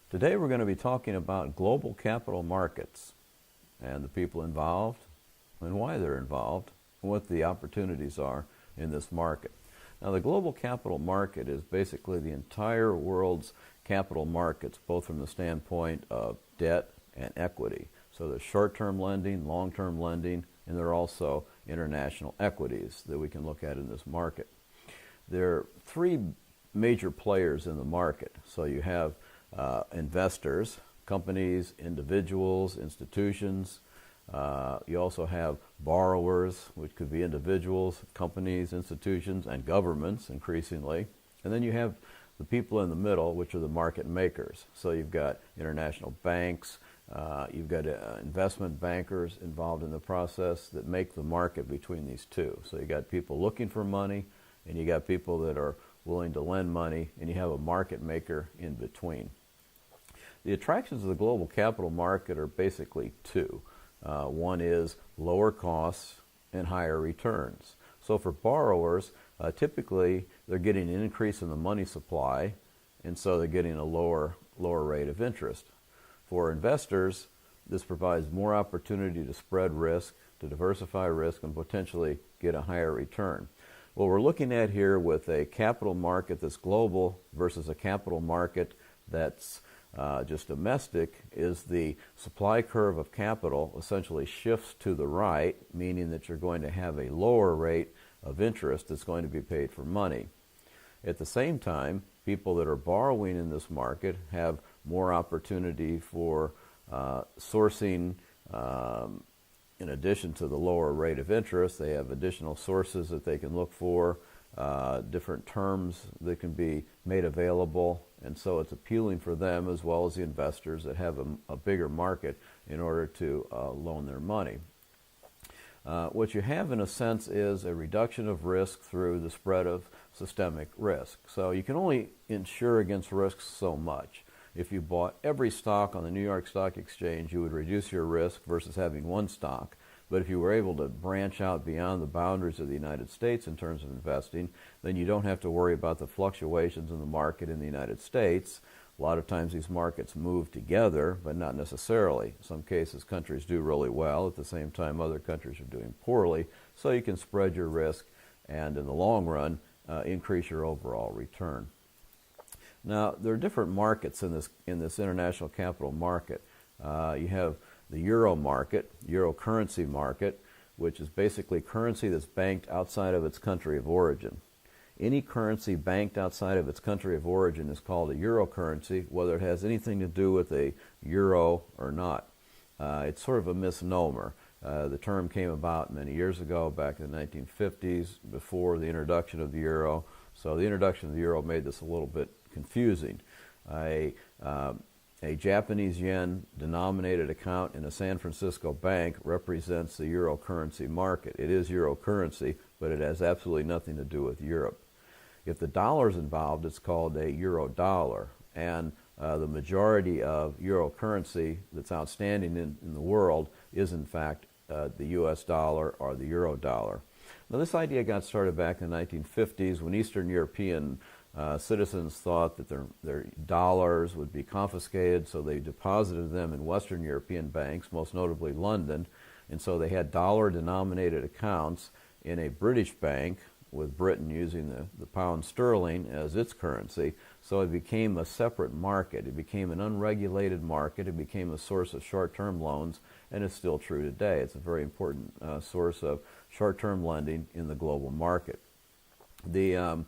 Today we're going to be talking about global capital markets and the people involved and why they're involved and what the opportunities are in this market. Now, the global capital market is basically the entire world's capital markets, both from the standpoint of debt and equity. So there's short-term lending, long-term lending, and there are also international equities that we can look at in this market. There are three major players in the market. So you have investors, companies, individuals, institutions. You also have borrowers, which could be individuals, companies, institutions, and governments increasingly. And then you have the people in the middle, which are the market makers. So you've got international banks, you've got investment bankers involved in the process that make the market between these two. So you've got people looking for money, and you got people that are willing to lend money, and you have a market maker in between. The attractions of the global capital market are basically two. One is lower costs and higher returns. So for borrowers, typically they're getting an increase in the money supply, and so they're getting a lower rate of interest. For investors, this provides more opportunity to spread risk, to diversify risk, and potentially get a higher return. What we're looking at here with a capital market that's global versus a capital market that's just domestic is the supply curve of capital essentially shifts to the right, meaning that you're going to have a lower rate of interest that's going to be paid for money. At the same time, people that are borrowing in this market have more opportunity for sourcing. In addition to the lower rate of interest, they have additional sources that they can look for, different terms that can be made available, and so it's appealing for them as well as the investors that have a bigger market in order to loan their money. What you have in a sense is a reduction of risk through the spread of systemic risk. So you can only insure against risks so much. If you bought every stock on the New York Stock Exchange, you would reduce your risk versus having one stock. But if you were able to branch out beyond the boundaries of the United States in terms of investing, then you don't have to worry about the fluctuations in the market in the United States. A lot of times these markets move together, but not necessarily. In some cases, countries do really well. At the same time, other countries are doing poorly. So you can spread your risk and, in the long run, increase your overall return. Now, there are different markets in this international capital market. You have the euro market, euro currency market, which is basically currency that's banked outside of its country of origin. Any currency banked outside of its country of origin is called a euro currency, whether it has anything to do with a euro or not. It's sort of a misnomer. The term came about many years ago, back in the 1950s, before the introduction of the euro. So the introduction of the euro made this a little bit confusing. A Japanese yen denominated account in a San Francisco bank represents the euro currency market. It is euro currency, but it has absolutely nothing to do with Europe. If the dollar is involved, it's called a euro dollar, and the majority of euro currency that's outstanding in the world is in fact the US dollar or the euro dollar. Now, this idea got started back in the 1950s when Eastern European citizens thought that their dollars would be confiscated, so they deposited them in Western European banks, most notably London, and so they had dollar-denominated accounts in a British bank, with Britain using the pound sterling as its currency. So it became a separate market. It became an unregulated market. It became a source of short-term loans, and it's still true today. It's a very important source of short-term lending in the global market. The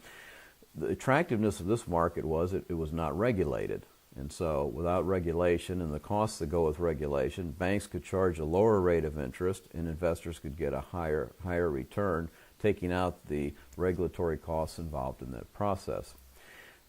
attractiveness of this market was it was not regulated. And so without regulation and the costs that go with regulation, banks could charge a lower rate of interest and investors could get a higher return, taking out the regulatory costs involved in that process.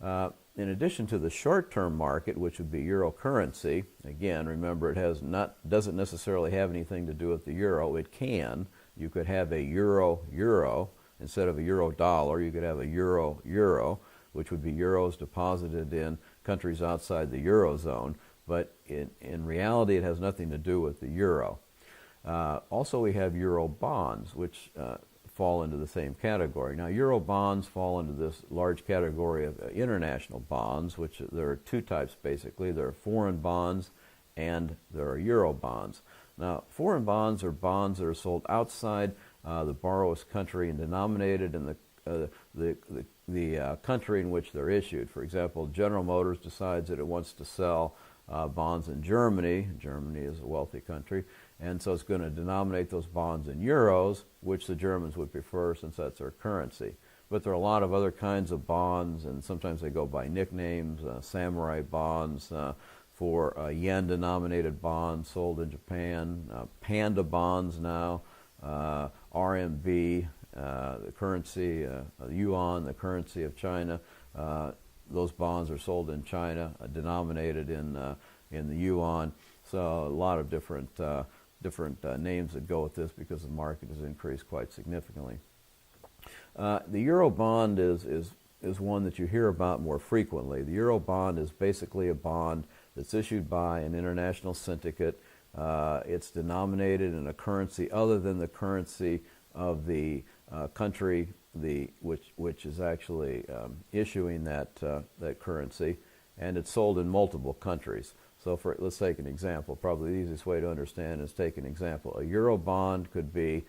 In addition to the short-term market, which would be euro currency, again, remember it doesn't necessarily have anything to do with the euro. It can. You could have a euro instead of a euro dollar. You could have a euro, which would be euros deposited in countries outside the eurozone. But in reality, it has nothing to do with the euro. Also, we have euro bonds, which fall into the same category. Now, Euro bonds fall into this large category of international bonds, which there are two types basically. There are foreign bonds and there are Euro bonds. Now, foreign bonds are bonds that are sold outside the borrower's country and denominated in the country in which they're issued. For example, General Motors decides that it wants to sell bonds in Germany. Germany is a wealthy country, and so it's going to denominate those bonds in euros, which the Germans would prefer since that's their currency. But there are a lot of other kinds of bonds, and sometimes they go by nicknames, samurai bonds, for yen-denominated bonds sold in Japan, panda bonds now, RMB, the currency, yuan, the currency of China. Those bonds are sold in China, denominated in the yuan. So a lot of different names that go with this because the market has increased quite significantly. The Euro bond is one that you hear about more frequently. The Euro bond is basically a bond that's issued by an international syndicate. It's denominated in a currency other than the currency of the country which is actually issuing that currency, and it's sold in multiple countries. So let's take an example. Probably the easiest way to understand is take an example. A Euro bond could be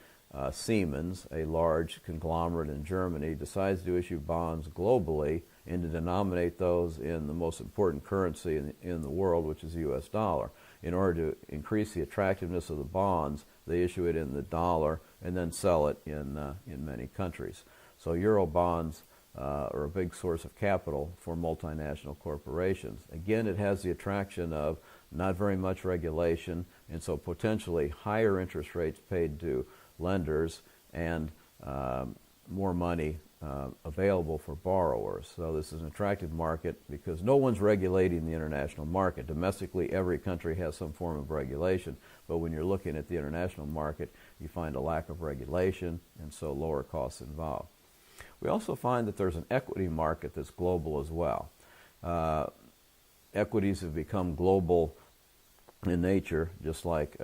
Siemens, a large conglomerate in Germany, decides to issue bonds globally and to denominate those in the most important currency in the world, which is the U.S. dollar. In order to increase the attractiveness of the bonds, they issue it in the dollar and then sell it in many countries. So Euro bonds are a big source of capital for multinational corporations. Again, it has the attraction of not very much regulation, and so potentially higher interest rates paid to lenders and more money available for borrowers. So this is an attractive market because no one's regulating the international market. Domestically, every country has some form of regulation, but when you're looking at the international market, you find a lack of regulation and so lower costs involved. We also find that there's an equity market that's global as well. Equities have become global in nature, just like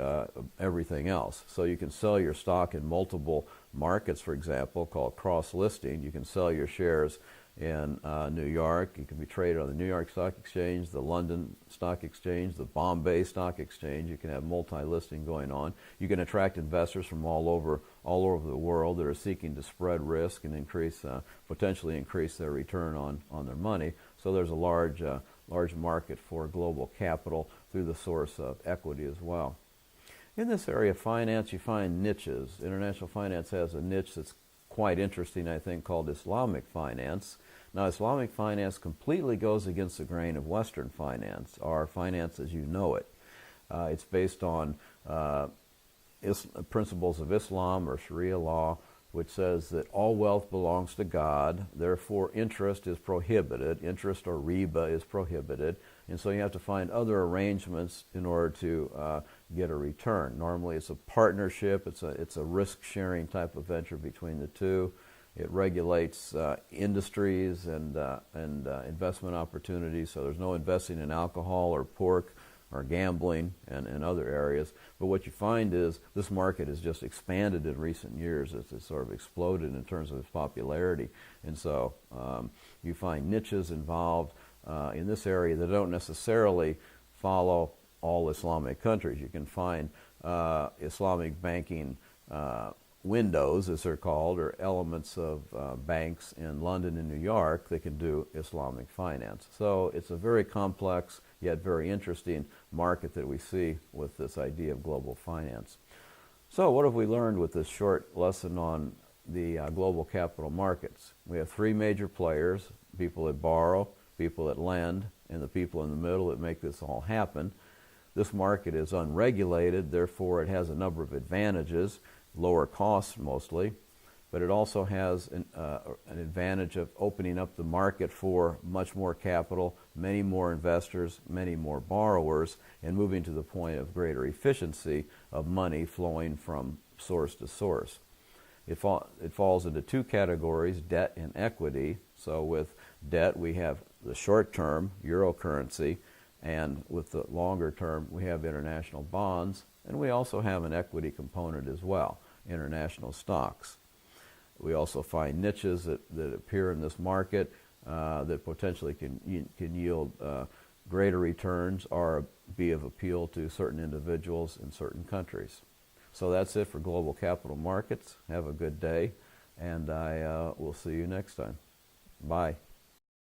everything else. So you can sell your stock in multiple markets, for example, called cross-listing. You can sell your shares in New York. You can be traded on the New York Stock Exchange, the London Stock Exchange, the Bombay Stock Exchange. You can have multi-listing going on. You can attract investors from all over the world that are seeking to spread risk and potentially increase their return on their money. So there's a large market for global capital through the source of equity as well. In this area of finance, you find niches. International finance has a niche that's quite interesting, I think, called Islamic finance. Now, Islamic finance completely goes against the grain of Western finance, or finance as you know it. It's based on principles of Islam or Sharia law, which says that all wealth belongs to God, therefore interest is prohibited, interest or riba is prohibited, and so you have to find other arrangements in order to get a return. Normally it's a partnership, it's a risk-sharing type of venture between the two. It regulates industries and investment opportunities, so there's no investing in alcohol or pork or gambling and other areas. But what you find is this market has just expanded in recent years. It's sort of exploded in terms of its popularity. And so you find niches involved in this area that don't necessarily follow all Islamic countries. You can find Islamic banking windows, as they're called, or elements of banks in London and New York that can do Islamic finance. So it's a very complex yet very interesting market that we see with this idea of global finance. So what have we learned with this short lesson on the global capital markets? We have three major players: people that borrow, people that lend, and the people in the middle that make this all happen. This market is unregulated, therefore it has a number of advantages, lower costs mostly, but it also has an advantage of opening up the market for much more capital, many more investors, many more borrowers, and moving to the point of greater efficiency of money flowing from source to source. It falls into two categories, debt and equity. So with debt, we have the short term, euro currency, and with the longer term, we have international bonds, and we also have an equity component as well, international stocks. We also find niches that appear in this market that potentially can yield greater returns or be of appeal to certain individuals in certain countries. So that's it for Global Capital Markets. Have a good day, and I will see you next time. Bye.